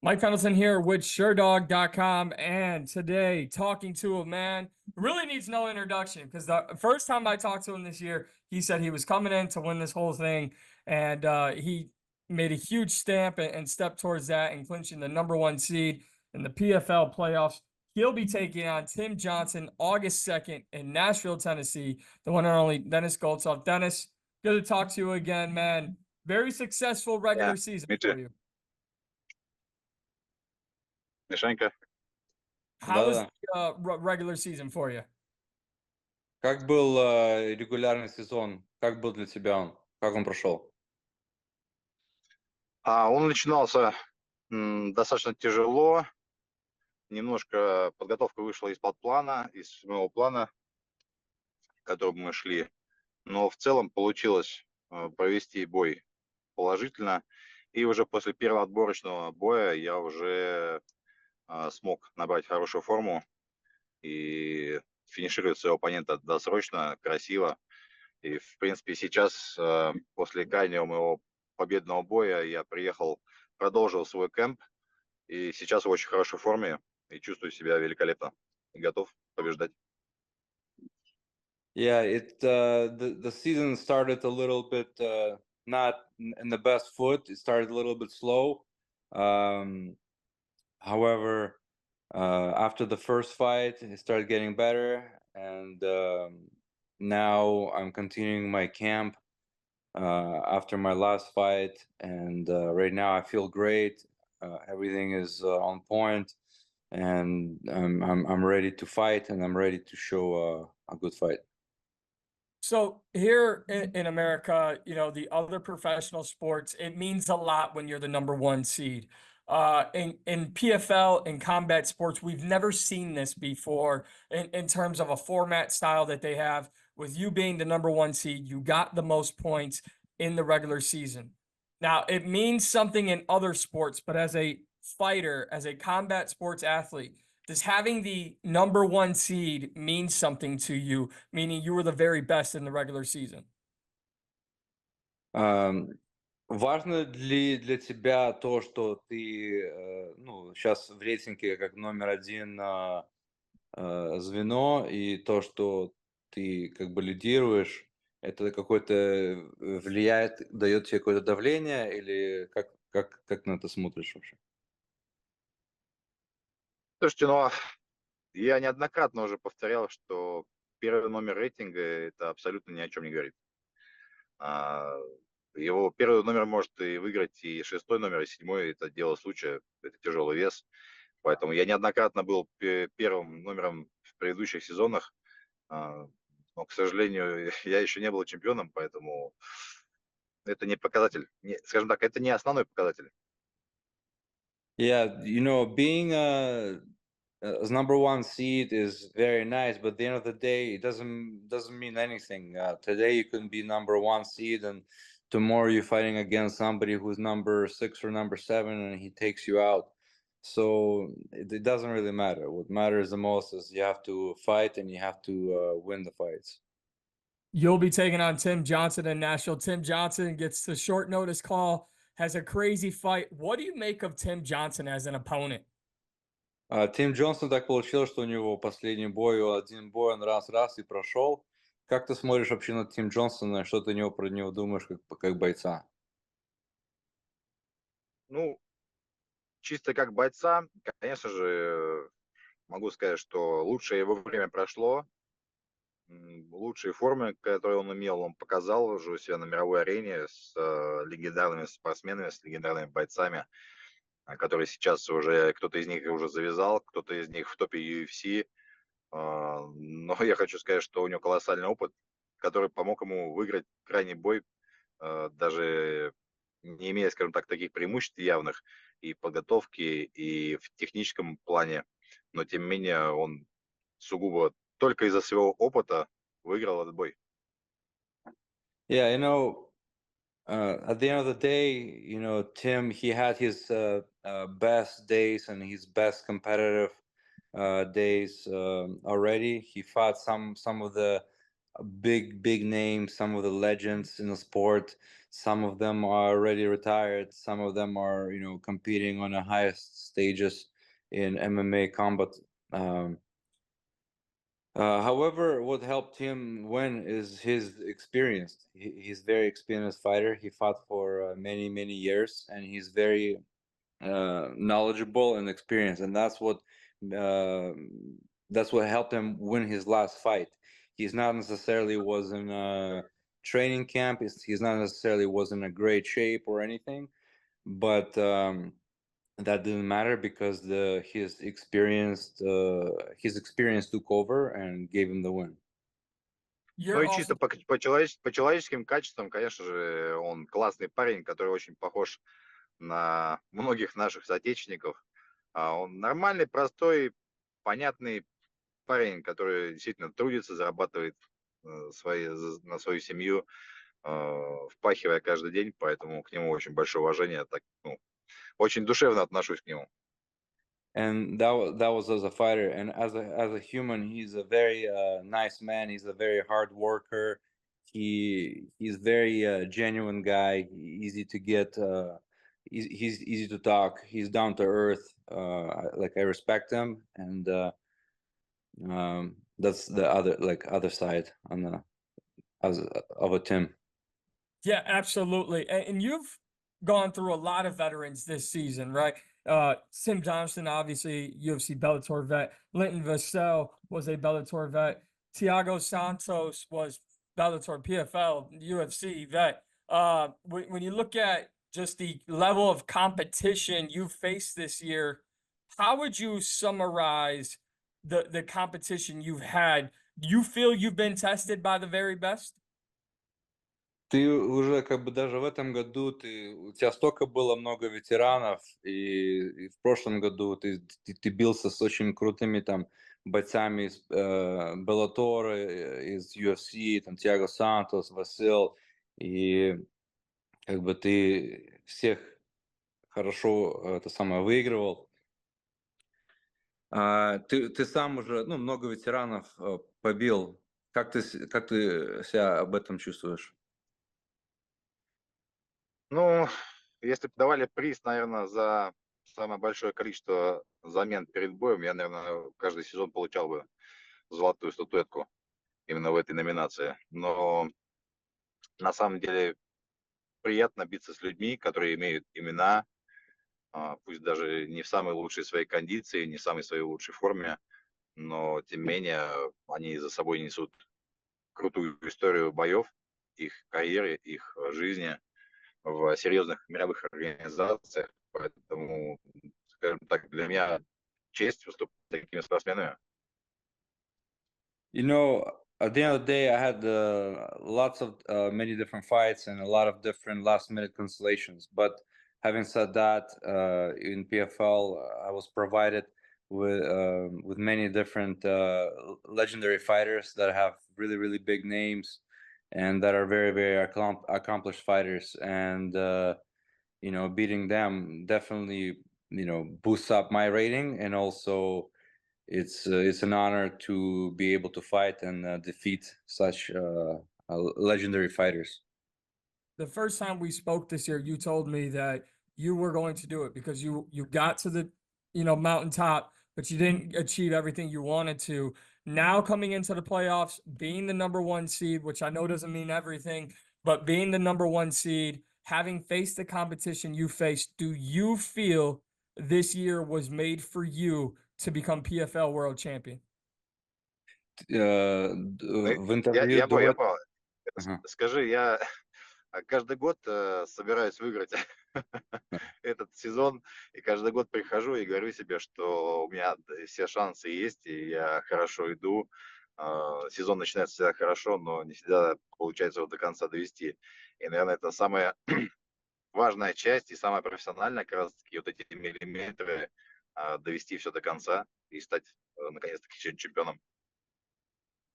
Mike Pendleton here with Sherdog.com, and today talking to a man who really needs no introduction because the first time I talked to him this year, he said he was coming in to win this whole thing, and he made a huge stamp and step towards that and clinching the #1 seed in the PFL playoffs. He'll be taking on Tim Johnson August 2nd in Nashville, Tennessee, the one and only Denis Goltsov. Denis, good to talk to you again, man. Very successful regular season me too. for you. Мишенька, How was Да-да. the regular season for you? Как был регулярный сезон? Как был для тебя он? Как он прошел? он начинался достаточно тяжело, немножко подготовка вышла из-под плана, из моего плана, к которому мы шли, но в целом получилось провести бой положительно, и уже после первого отборочного боя я уже смог набрать хорошую форму и финишировать своего оппонента досрочно, красиво. И, в принципе, сейчас, после крайнего моего победного боя, я приехал, продолжил свой кэмп, и сейчас в очень хорошей форме, и чувствую себя великолепно, и готов побеждать. Yeah, the season started a little bit not in the best foot. It started a little bit slow. However, after the first fight, it started getting better, and now I'm continuing my camp after my last fight, and right now I feel great. Everything is on point, and I'm ready to fight, and I'm ready to show a good fight. So here in America, you know, the other professional sports, it means a lot when you're the #1 seed. In PFL and combat sports, we've never seen this before in terms of a format style that they have. With you being the #1 seed, you got the most points in the regular season. Now, it means something in other sports, but as a fighter, as a combat sports athlete, does having the #1 seed mean something to you, meaning you were the very best in the regular season? Важно ли для тебя то, что ты сейчас в рейтинге как #1 звено, и то, что ты как бы лидируешь, это какое-то влияет, дает тебе какое-то давление, или как на это смотришь вообще? Слушайте, ну, я неоднократно уже повторял, что первый номер рейтинга – это абсолютно ни о чем не говорит. Его первый номер может и выиграть, и 6-й номер, и 7-й – это дело случая, это тяжелый вес. Поэтому я неоднократно был первым номером в предыдущих сезонах, но, к сожалению, я еще не был чемпионом, поэтому это не показатель. Скажем так, это не основной показатель. Yeah, being as #1 seed is very nice, but at the end of the day, it doesn't mean anything. Today you can be #1 seed, and tomorrow you're fighting against somebody who's #6 or #7, and he takes you out. So it doesn't really matter. What matters the most is you have to fight, and you have to win the fights. You'll be taking on Tim Johnson in Nashville. Tim Johnson gets the short notice call, has a crazy fight. What do you make of Tim Johnson as an opponent? Тим Джонсон так получилось, что у него последний бой, один бой, он раз и прошел. Как ты смотришь вообще на Тим Джонсона, что ты про него думаешь как бойца? Ну, чисто как бойца, конечно же, могу сказать, что лучшее его время прошло. Лучшие формы, которые он имел, он показал уже у себя на мировой арене с легендарными спортсменами, с легендарными бойцами, которые сейчас уже, кто-то из них уже завязал, кто-то из них в топе UFC. Но я хочу сказать, что у него колоссальный опыт, который помог ему выиграть крайний бой, даже не имея, скажем так, таких преимуществ явных и в подготовке, и в техническом плане. Но, тем не менее, он сугубо только из-за своего опыта выиграл этот бой. Yeah, at the end of the day, Tim, he had his best days and his best competitive days already. He fought some of the big names, some of the legends in the sport. Some of them are already retired. Some of them are, competing on the highest stages in MMA combat. Um, However, what helped him win is his experience. He's very experienced fighter. He fought for many years, and he's very knowledgeable and experienced, and uh, that's what helped him win his last fight. He's not necessarily was in a training camp. He's not necessarily was in a great shape or anything, but that didn't matter because his experience took over and gave him the win. Ну You're и also чисто по человеческим качествам, конечно же, он классный парень, который очень похож на многих наших соотечественников. Он нормальный, простой, понятный парень, который действительно трудится, зарабатывает на свою семью, впахивая каждый день, поэтому к нему очень большое уважение. Так, ну, очень душевно отношусь к нему. And that was as a fighter, and as a human, he's a very nice man. He's a very hard worker. He's very genuine guy, easy to get. He's easy to talk. He's down to earth. I respect him, and that's the other side on the as of a Tim. Yeah, absolutely. And you've gone through a lot of veterans this season, right? Tim Johnson, obviously UFC Bellator vet. Linton Vassell was a Bellator vet. Thiago Santos was Bellator PFL UFC vet. When you look at just the level of competition you faced this year, how would you summarize the competition you've had? Do you feel you've been tested by the very best? Ты уже как бы даже в этом году у тебя столько было много ветеранов, и в прошлом году ты бился с очень крутыми там бойцами из Bellator, из UFC, там Тиаго Сантос, Васил, и как бы ты всех хорошо это самое выигрывал. Ты сам уже, много ветеранов побил. Как ты себя об этом чувствуешь? Ну, если бы давали приз, наверное, за самое большое количество замен перед боем, я, наверное, каждый сезон получал бы золотую статуэтку именно в этой номинации. Но на самом деле приятно биться с людьми, которые имеют имена, пусть даже не в самой лучшей своей кондиции, не в самой своей лучшей форме, но тем не менее они за собой несут крутую историю боев, их карьеры, их жизни в серьезных мировых организациях. Поэтому, скажем так, для меня честь выступать с такими спортсменами. At the end of the day, I had lots of many different fights and a lot of different last minute consolations. But having said that, in PFL, I was provided with many different legendary fighters that have really big names and that are very accomplished fighters. And beating them definitely boosts up my rating, and also it's an honor to be able to fight and defeat such legendary fighters. The first time we spoke this year, you told me that you were going to do it because you got to the mountaintop, but you didn't achieve everything you wanted to. Now coming into the playoffs, being the number one seed, which I know doesn't mean everything, but being the number one seed, having faced the competition you faced, do you feel this year was made for you to become PFL world champion? В интервью Я до понял, я этого. понял. Ага. Скажи, я каждый год собираюсь выиграть этот сезон, и каждый год прихожу и говорю себе, что у меня все шансы есть, и я хорошо иду. Сезон начинается всегда хорошо, но не всегда получается его до конца довести. И, наверное, это самая важная часть и самая профессиональная, как раз таки, вот эти миллиметры, довести все до конца и стать, наконец-таки, чемпионом.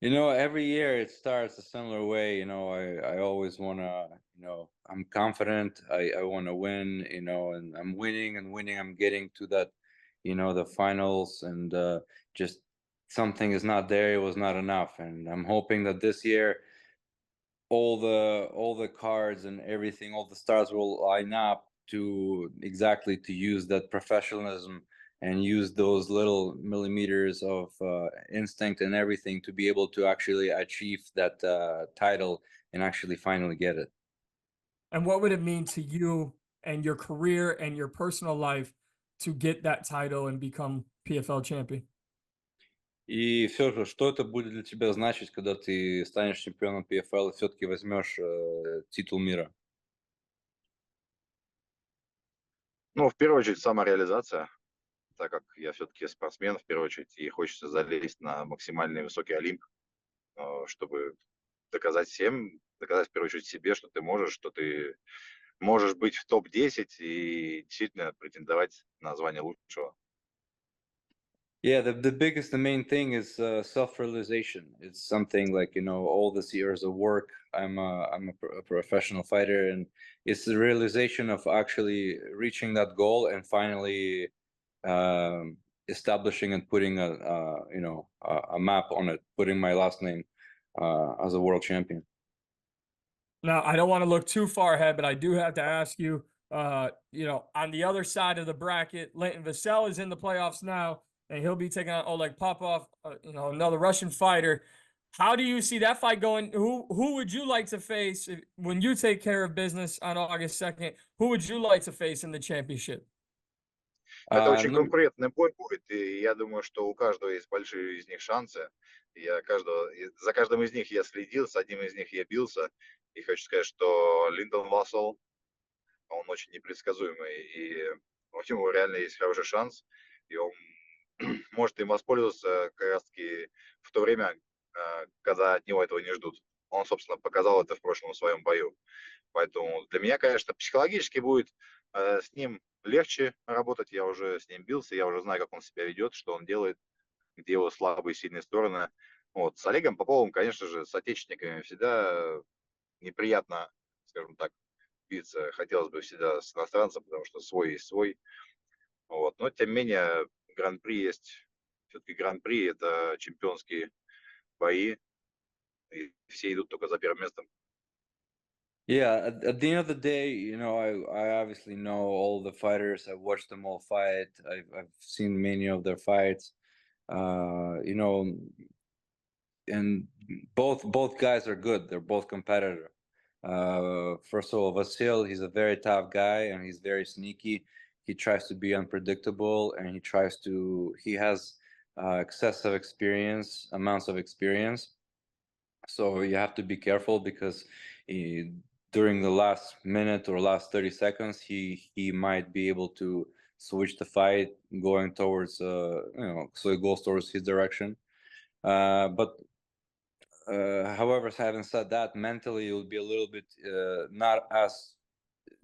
Every year it starts a similar way. I always want to, I'm confident. I want to win, and I'm winning and winning. I'm getting to that, the finals, and just something is not there, it was not enough. And I'm hoping that this year all the cards and everything, all the stars will line up to exactly to use that professionalism and use those little millimeters of instinct and everything to be able to actually achieve that title and actually finally get it. And what would it mean to you and your career and your personal life to get that title and become PFL champion? И все же, что это будет для тебя значить, когда ты станешь чемпионом PFL и все-таки возьмешь титул мира? Ну, в первую очередь, самореализация, так как я все-таки спортсмен, в первую очередь, и хочется залезть на максимальный высокий Олимп, чтобы доказать всем, доказать в первую очередь себе, что ты можешь быть в топ-10 и действительно претендовать на звание лучшего. Yeah, the main thing is self-realization. It's something like, you know, all these years of work. I'm a professional fighter, and it's the realization of actually reaching that goal and finally establishing and putting a map on it, putting my last name as a world champion. Now, I don't want to look too far ahead, but I do have to ask you, on the other side of the bracket, Leighton Vassell is in the playoffs now, and he'll be taking on Oleg Popov, another Russian fighter. How do you see that fight going? Who would you like to face when you take care of business on August 2nd? Who would you like to face in the championship? Это очень Ну, конкурентный бой будет, и я думаю, что у каждого есть большие из них шансы. За каждым из них я следил, с одним из них я бился. И хочу сказать, что Линдон Вассел, он очень непредсказуемый, и у него реально есть хороший шанс, и он может им воспользоваться как раз-таки в то время, когда от него этого не ждут. Он, собственно, показал это в прошлом своем бою. Поэтому для меня, конечно, психологически будет с ним легче работать. Я уже с ним бился, я уже знаю, как он себя ведет, что он делает, где его слабые и сильные стороны. Вот. С Олегом Поповым, конечно же, с отечественниками всегда неприятно, скажем так, биться. Хотелось бы всегда с иностранцем, потому что свой есть свой. Вот. Но, тем не менее, гран-при есть. Все-таки гран-при – это чемпионские бои, и все идут только за первым местом. yeah, at the end of the day, you know, I obviously know all the fighters. I've watched them all fight. I've seen many of their fights. You know, and both guys are good. They're both competitive. First of all, Vasil, he's a very tough guy and he's very sneaky. He tries to be unpredictable and he has excessive amounts of experience. So you have to be careful because during the last minute or last 30 seconds, he might be able to switch the fight going towards, so it goes towards his direction. But however, having said that, mentally it will be a little bit not as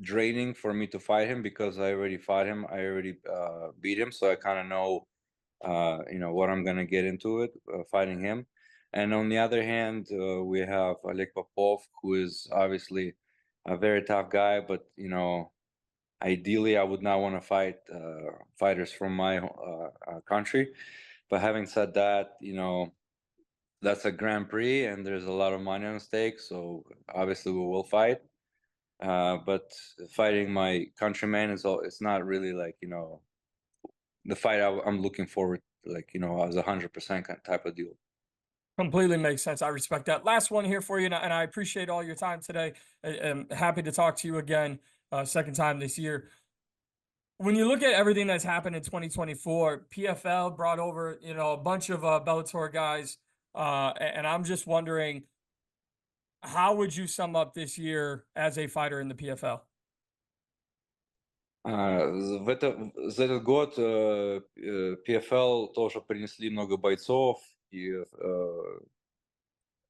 draining for me to fight him because I already fought him. I already beat him, so I kind of know, what I'm gonna get into it fighting him. And on the other hand, we have Oleg Popov, who is obviously a very tough guy, but ideally, I would not want to fight fighters from my country. But having said that, that's a Grand Prix and there's a lot of money on stake. So obviously we will fight. But fighting my countryman it's not really like, the fight I'm looking forward, like, as 100% type of deal. Completely makes sense. I respect that. Last one here for you, and I appreciate all your time today. I'm happy to talk to you again, second time this year. When you look at everything that's happened in 2024, PFL brought over, a bunch of Bellator guys, and I'm just wondering, how would you sum up this year as a fighter in the PFL? За этот год PFL тоже принесли много бойцов, и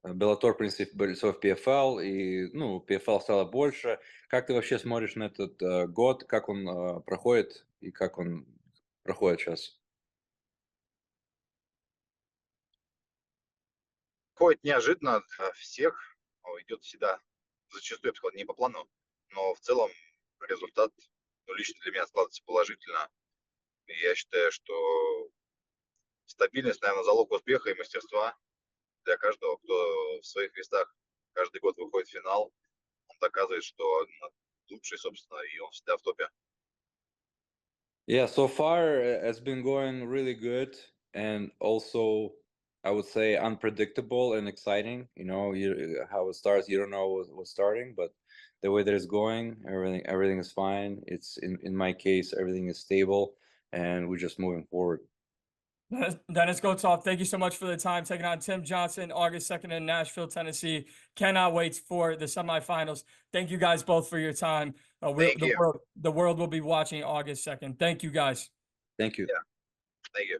Bellator принесли бойцов PFL, и, PFL стало больше. Как ты вообще смотришь на этот год, как он проходит и как он проходит сейчас? Ходит неожиданно для всех, идет всегда, зачастую, я бы сказал, не по плану, но в целом результат, лично для меня складывается положительно. И я считаю, что стабильность, наверное, залог успеха и мастерства для каждого, кто в своих местах каждый год выходит в финал. Он доказывает, что он лучший, собственно, и он всегда в топе. Yeah, so far it's been going really good, and also I would say unpredictable and exciting. You know, how it starts, you don't know what's starting, but the way that it's going, everything is fine. It's in my case, everything is stable, and we're just moving forward. Denis Goltsov, thank you so much for the time taking on Tim Johnson, August 2nd in Nashville, Tennessee. Cannot wait for the semifinals. Thank you guys both for your time. Thank you. The world will be watching August 2nd. Thank you guys. Thank you. Yeah. Thank you.